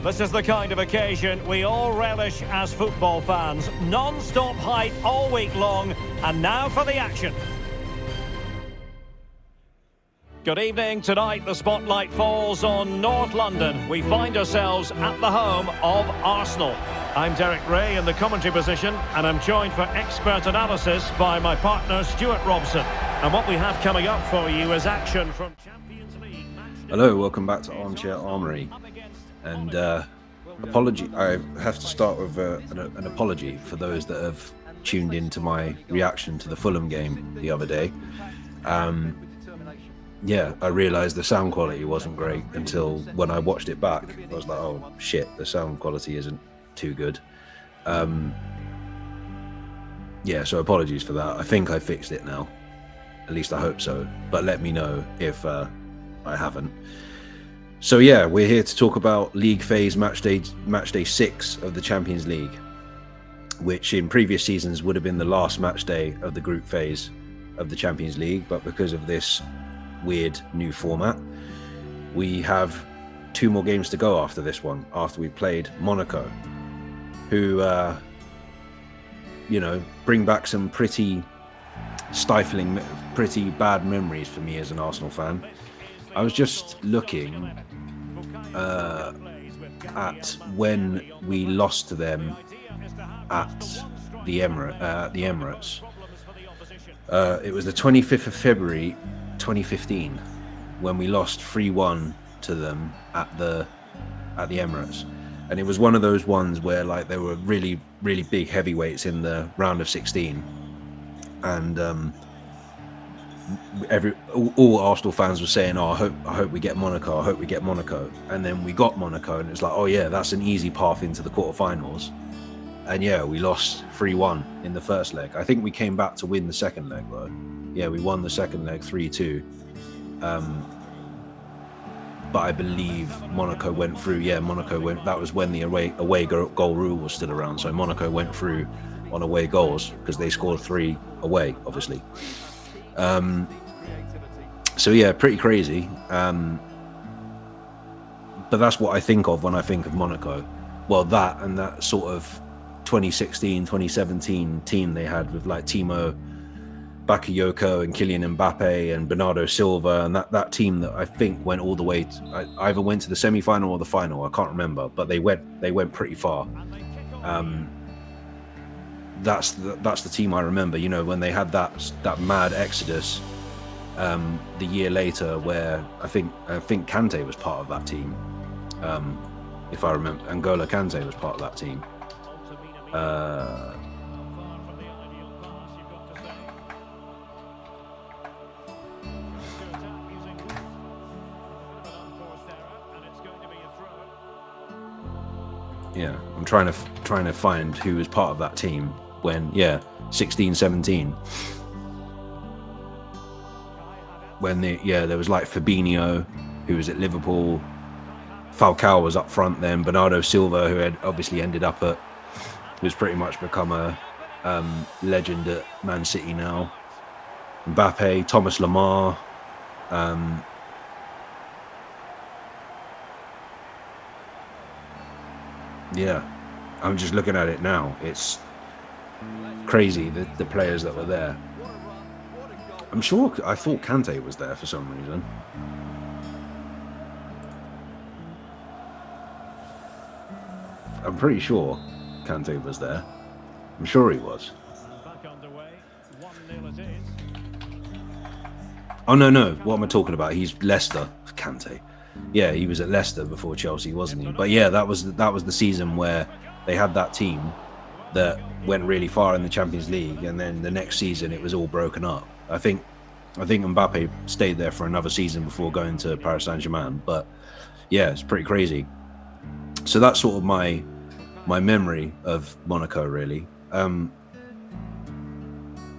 This is the kind of occasion we all relish as football fans. Non-stop hype all week long, and now for the action. Good evening. Tonight the spotlight falls on North London. We find ourselves at the home of Arsenal. I'm Derek Ray in the commentary position, and I'm joined for expert analysis by my partner Stuart Robson. And what we have coming up for you is action from Champions League. Hello, welcome back to Armchair Armory. And apology. I have to start with an apology for those that have tuned into my reaction to the Fulham game the other day. Yeah, I realised the sound quality wasn't great until when I watched it back. I was like, oh shit, the sound quality isn't too good. Yeah, so apologies for that. I think I fixed it now. At least I hope so. But let me know if I haven't. So yeah, we're here to talk about League Phase Matchday 6 of the Champions League, which in previous seasons would have been the last match day of the group phase of the Champions League, but because of this weird new format, we have 2 more games to go after this one, after we played Monaco, who bring back some pretty stifling, pretty bad memories for me as an Arsenal fan. I was just looking at when we lost to them at the Emirates. It was the 25th of February 2015 when we lost 3-1 to them at the Emirates, and it was one of those ones where like there were really big heavyweights in the round of 16, and all Arsenal fans were saying, oh, I hope we get Monaco, I hope we get Monaco. And then we got Monaco, and it's like, oh yeah, that's an easy path into the quarterfinals. And yeah, we lost 3-1 in the first leg. I think we came back to win the second leg though. Yeah, we won the second leg 3-2. But I believe Monaco went through. Yeah, Monaco went. That was when the away goal rule was still around. So Monaco went through on away goals because they scored 3 away, obviously. So yeah, pretty crazy. But that's what I think of when I think of Monaco. Well, that and that sort of 2016, 2017 team they had with like Timo Bakayoko and Kylian Mbappe and Bernardo Silva, and that team that I think went all the way to, either went to the semi-final or the final, I can't remember, but they went pretty far. That's the team I remember, when they had that mad exodus the year later, where I think Kante was part of that team, if I remember. N'Golo Kante was part of that team. Yeah, I'm trying to find who was part of that team when 16, 17. When there was like Fabinho, who was at Liverpool. Falcao was up front then. Bernardo Silva, who had obviously ended up who's pretty much become a legend at Man City now. Mbappe, Thomas Lemar. Yeah, I'm just looking at it now. It's crazy, the players that were there. I thought Kante was there for some reason. I'm pretty sure Kante was there. I'm sure he was. Oh no, what am I talking about? He's Leicester. Kante. Yeah, he was at Leicester before Chelsea, wasn't he? But yeah, that was the season where they had that team that went really far in the Champions League, and then the next season it was all broken up. I think Mbappe stayed there for another season before going to Paris Saint-Germain. But yeah, it's pretty crazy. So that's sort of my memory of Monaco, really.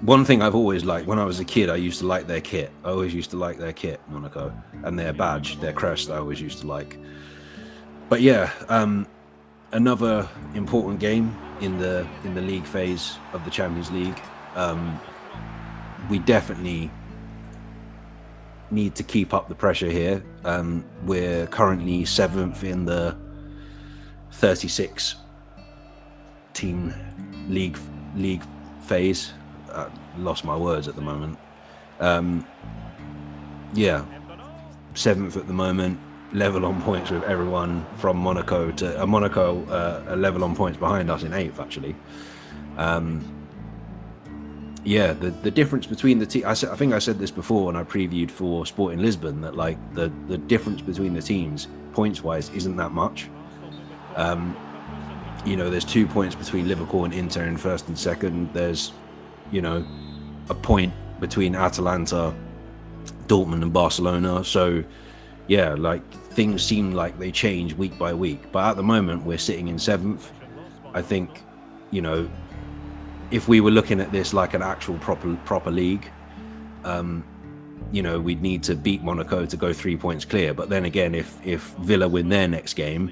One thing I've always liked, when I was a kid, I used to like their kit. I always used to like their kit, Monaco, and their badge, their crest, I always used to like. But yeah, another important game in the league phase of the Champions League. We definitely need to keep up the pressure here. We're currently 7th in the 36 team league phase. Lost my words at the moment. Yeah, 7th at the moment, level on points with everyone from Monaco to Monaco, a level on points behind us in 8th actually. Yeah, the difference between the team. I think I said this before when I previewed for Sporting Lisbon, that like the difference between the teams points wise isn't that much. You know, there's 2 points between Liverpool and Inter in 1st and 2nd. There's, you know, a point between Atalanta, Dortmund and Barcelona. So yeah, like things seem like they change week by week, but at the moment we're sitting in 7th. I think, you know, if we were looking at this like an actual proper league, you know, we'd need to beat Monaco to go 3 points clear. But then again, if Villa win their next game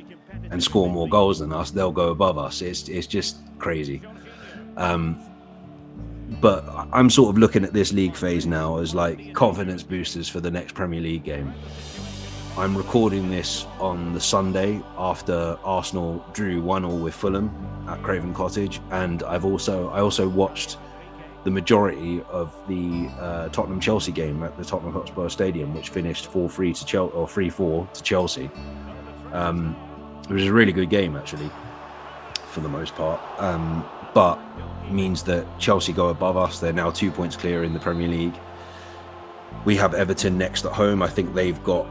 and score more goals than us, they'll go above us. It's just crazy. But I'm sort of looking at this league phase now as like confidence boosters for the next Premier League game. I'm recording this on the Sunday after Arsenal drew 1-1 with Fulham at Craven Cottage, and I also watched the majority of the Tottenham Chelsea game at the Tottenham Hotspur Stadium, which finished 4-3 to Chelsea, or 3-4 to Chelsea. It was a really good game actually, for the most part. But means that Chelsea go above us. They're now 2 points clear in the Premier League. We have Everton next at home. I think they've got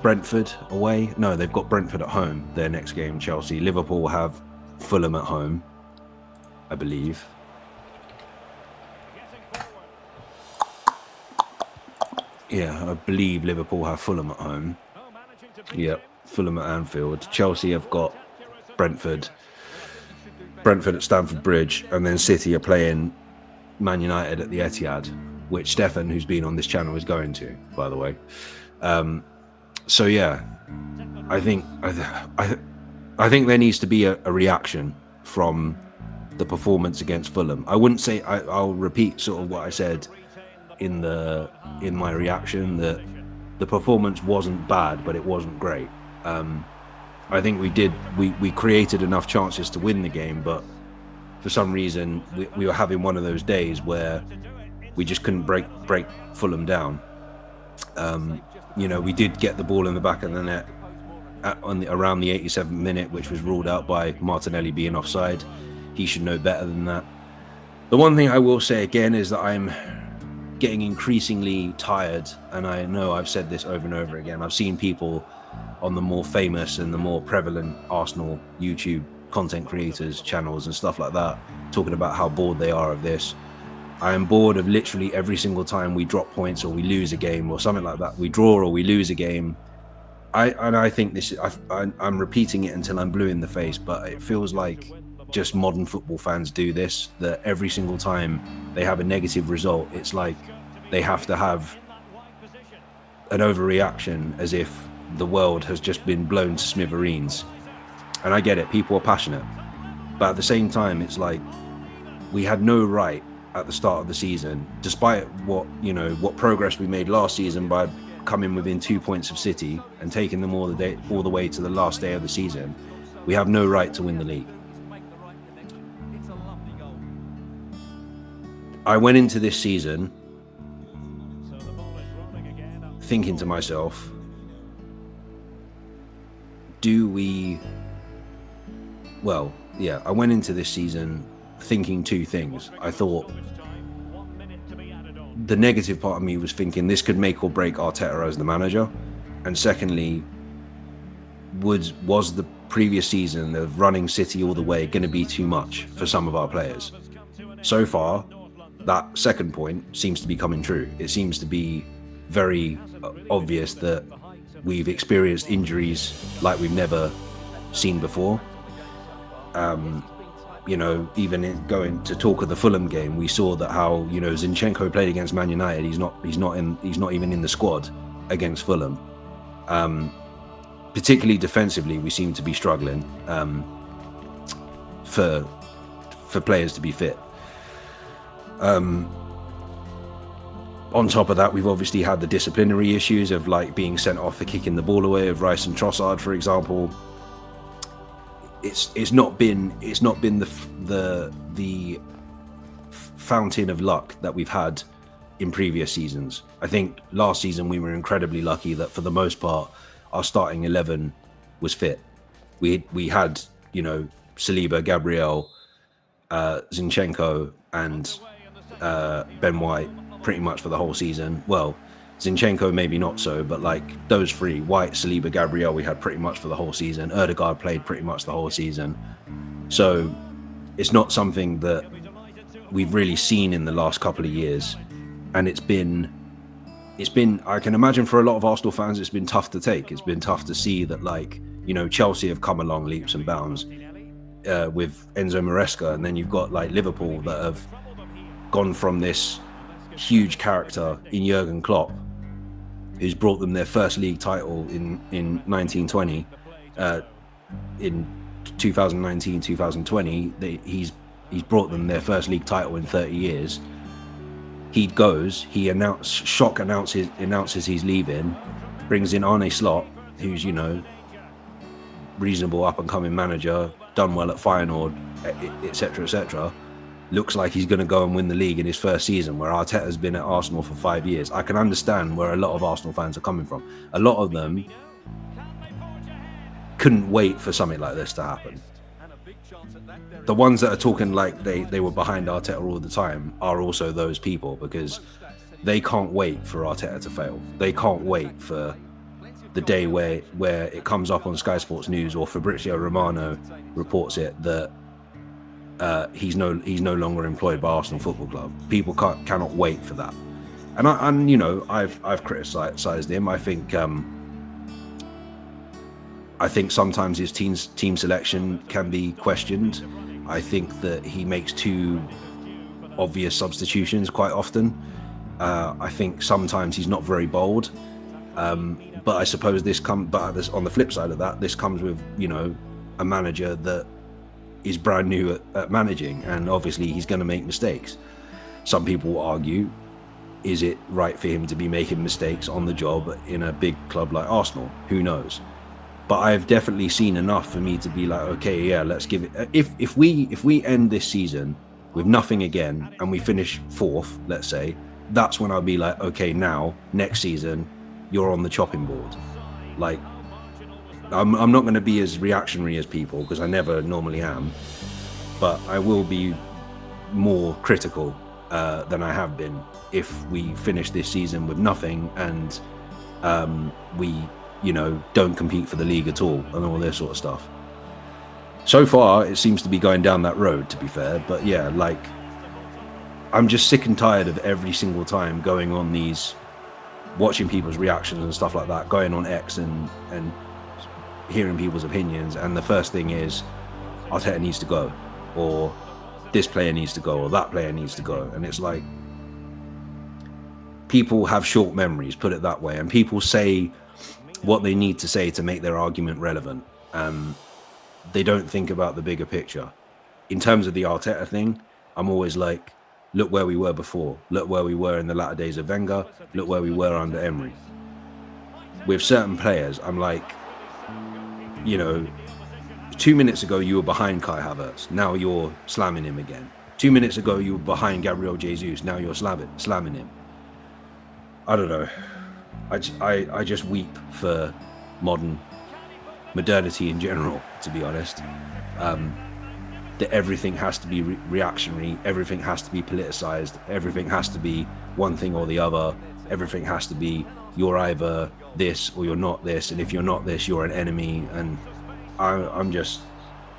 Brentford away. No, they've got Brentford at home, their next game. Chelsea. Liverpool have Fulham at home, I believe. Yeah, I believe Liverpool have Fulham at home. Yep, Fulham at Anfield. Chelsea have got Brentford at Stamford Bridge, and then City are playing Man United at the Etihad, which Stefan, who's been on this channel, is going to, by the way. So yeah, I think there needs to be a reaction from the performance against Fulham. I wouldn't say I'll repeat sort of what I said in my reaction, that the performance wasn't bad, but it wasn't great. I think we created enough chances to win the game, but for some reason we were having one of those days where we just couldn't break Fulham down. You know, we did get the ball in the back of the net around the 87th minute, which was ruled out by Martinelli being offside. He should know better than that. The one thing I will say again is that I'm getting increasingly tired, and I know I've said this over and over again. I've seen people on the more famous and the more prevalent Arsenal YouTube content creators channels and stuff like that talking about how bored they are of this. I am bored of literally every single time we drop points or we lose a game or something like that. We draw or we lose a game. I think this. I'm repeating it until I'm blue in the face, but it feels like just modern football fans do this. That every single time they have a negative result, it's like they have to have an overreaction, as if the world has just been blown to smithereens. And I get it, people are passionate, but at the same time, it's like we had no right at the start of the season, despite what progress we made last season by coming within 2 points of City and taking them all the way to the last day of the season. We have no right to win the league. I went into this season thinking to myself, I went into this season thinking two things. I thought the negative part of me was thinking this could make or break Arteta as the manager, and secondly, was the previous season of running City all the way going to be too much for some of our players? So far, that second point seems to be coming true. It seems to be very obvious that we've experienced injuries like we've never seen before. Even going to talk of the Fulham game, we saw that how Zinchenko played against Man United. He's not even in the squad against Fulham. Particularly defensively, we seem to be struggling for players to be fit. On top of that, we've obviously had the disciplinary issues of like being sent off for kicking the ball away of Rice and Trossard, for example. it's not been the fountain of luck that we've had in previous seasons. I think last season we were incredibly lucky that for the most part our starting 11 was fit. We had, you know, Saliba, Gabriel, Zinchenko and Ben White pretty much for the whole season. Well, Zinchenko maybe not so, but like those three, White, Saliba, Gabriel, we had pretty much for the whole season. Ødegaard played pretty much the whole season. So it's not something that we've really seen in the last couple of years. And it's been, I can imagine for a lot of Arsenal fans, it's been tough to take. It's been tough to see that, like, you know, Chelsea have come along leaps and bounds with Enzo Maresca. And then you've got like Liverpool that have gone from this huge character in Jurgen Klopp, who's brought them their first league title in 1920, in 2019, 2020. He's brought them their first league title in 30 years. He announces he's leaving, brings in Arne Slot, who's, you know, reasonable up and coming manager, done well at Feyenoord, etc., etc. Looks like he's going to go and win the league in his first season, where Arteta's been at Arsenal for 5 years. I can understand where a lot of Arsenal fans are coming from. A lot of them couldn't wait for something like this to happen. The ones that are talking like they were behind Arteta all the time are also those people, because they can't wait for Arteta to fail. They can't wait for the day where it comes up on Sky Sports News or Fabrizio Romano reports it that he's no longer employed by Arsenal Football Club. People cannot wait for that. And you know, I've criticised him. I think sometimes his team selection can be questioned. I think that he makes too obvious substitutions quite often. I think sometimes he's not very bold. But I suppose on the flip side of that, this comes with, you know, a manager that is brand new at managing, and obviously he's going to make mistakes. Some people will argue, is it right for him to be making mistakes on the job in a big club like Arsenal? Who knows? But I've definitely seen enough for me to be like, okay, yeah, let's give it. If we end this season with nothing again and we finish 4th, let's say, that's when I'll be like, okay, now next season you're on the chopping board. Like, I'm not going to be as reactionary as people, because I never normally am, but I will be more critical than I have been if we finish this season with nothing and we, you know, don't compete for the league at all and all this sort of stuff. So far, it seems to be going down that road, to be fair. But yeah, like, I'm just sick and tired of every single time going on these, watching people's reactions and stuff like that, going on X and hearing people's opinions, and the first thing is Arteta needs to go, or this player needs to go, or that player needs to go. And it's like, people have short memories, put it that way, and people say what they need to say to make their argument relevant. They don't think about the bigger picture. In terms of the Arteta thing, I'm always like, look where we were before. Look where we were in the latter days of Wenger. Look where we were under Emery. With certain players, I'm like, you know, 2 minutes ago you were behind Kai Havertz. Now you're slamming him again. 2 minutes ago you were behind Gabriel Jesus. Now you're slamming him. I don't know. I just weep for modernity in general, to be honest. That everything has to be reactionary, everything has to be politicized, everything has to be one thing or the other, everything has to be, you're either this or you're not this, and if you're not this, you're an enemy. And I'm just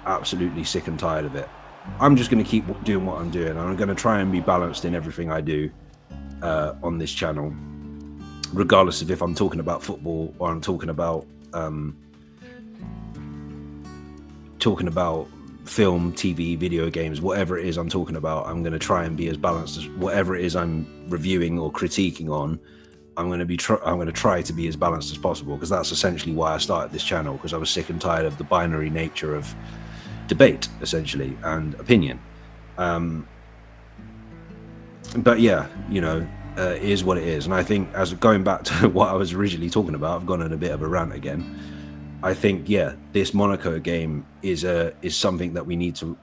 absolutely sick and tired of it. I'm just going to keep doing what I'm doing. I'm going to try and be balanced in everything I do on this channel, regardless of if I'm talking about football or I'm talking about film, TV, video games, whatever it is I'm talking about. I'm going to try and be as balanced as whatever it is I'm reviewing or critiquing on. I'm going to try to be as balanced as possible, because that's essentially why I started this channel, because I was sick and tired of the binary nature of debate, essentially, and opinion. But yeah, you know, it is what it is. And I think, as going back to what I was originally talking about, I've gone on a bit of a rant again. I think, yeah, this Monaco game is something that we need to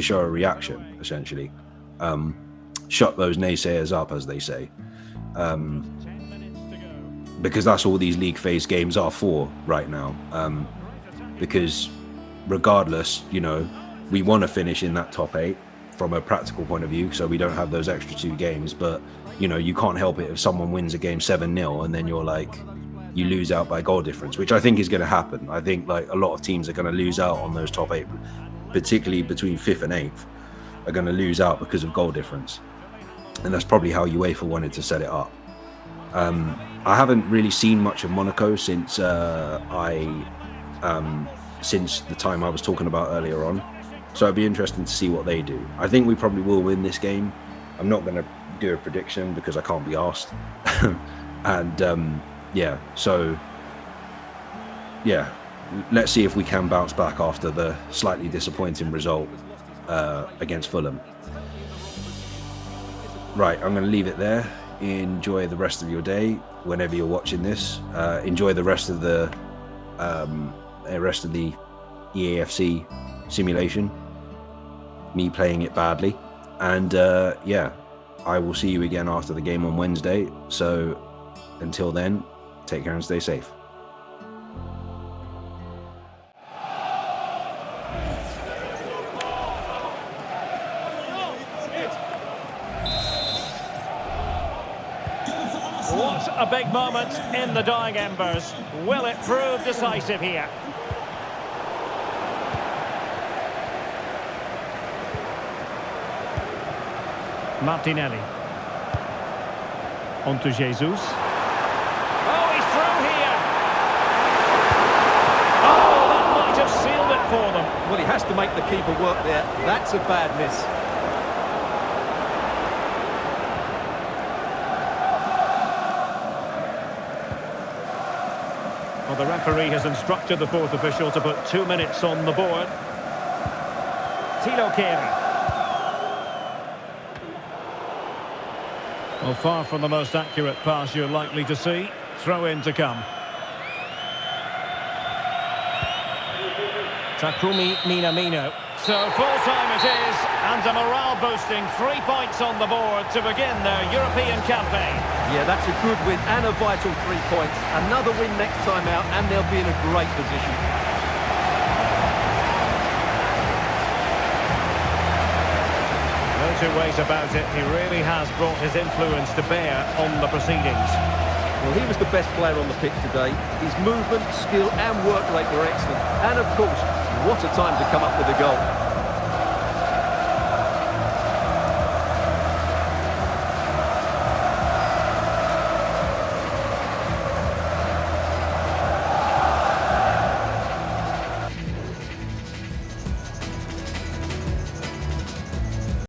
show a reaction, essentially. Shut those naysayers up, as they say, because that's all these league phase games are for right now. Because regardless, you know, we want to finish in that top 8 from a practical point of view, so we don't have those extra 2 games. But you know, you can't help it if someone wins a game 7-0 and then you're like, you lose out by goal difference, which I think is going to happen. I think like a lot of teams are going to lose out on those top 8, particularly between 5th and 8th, are going to lose out because of goal difference. And that's probably how UEFA wanted to set it up. I haven't really seen much of Monaco since since the time I was talking about earlier on. So it'd be interesting to see what they do. I think we probably will win this game. I'm not going to do a prediction because I can't be asked. And yeah, so yeah, let's see if we can bounce back after the slightly disappointing result against Fulham. Right, I'm going to leave it there. Enjoy the rest of your day whenever you're watching this. Enjoy the rest of the EAFC simulation, me playing it badly, and yeah, I will see you again after the game on Wednesday. So until then, take care and stay safe. What a big moment in the dying embers. Will it prove decisive here? Martinelli. On to Jesus. Oh, he's through here! Oh, that might have sealed it for them. Well, he has to make the keeper work there. That's a bad miss. Well, the referee has instructed the 4th official to put 2 minutes on the board. Tilo Kehrer. Well, far from the most accurate pass you're likely to see. Throw in to come. Takumi Minamino. So full-time it is, and a morale-boosting 3 points on the board to begin their European campaign. Yeah, that's a good win and a vital 3 points. Another win next time out, and they'll be in a great position. No two ways about it, he really has brought his influence to bear on the proceedings. Well, he was the best player on the pitch today. His movement, skill and work rate were excellent. And of course, what a time to come up with a goal.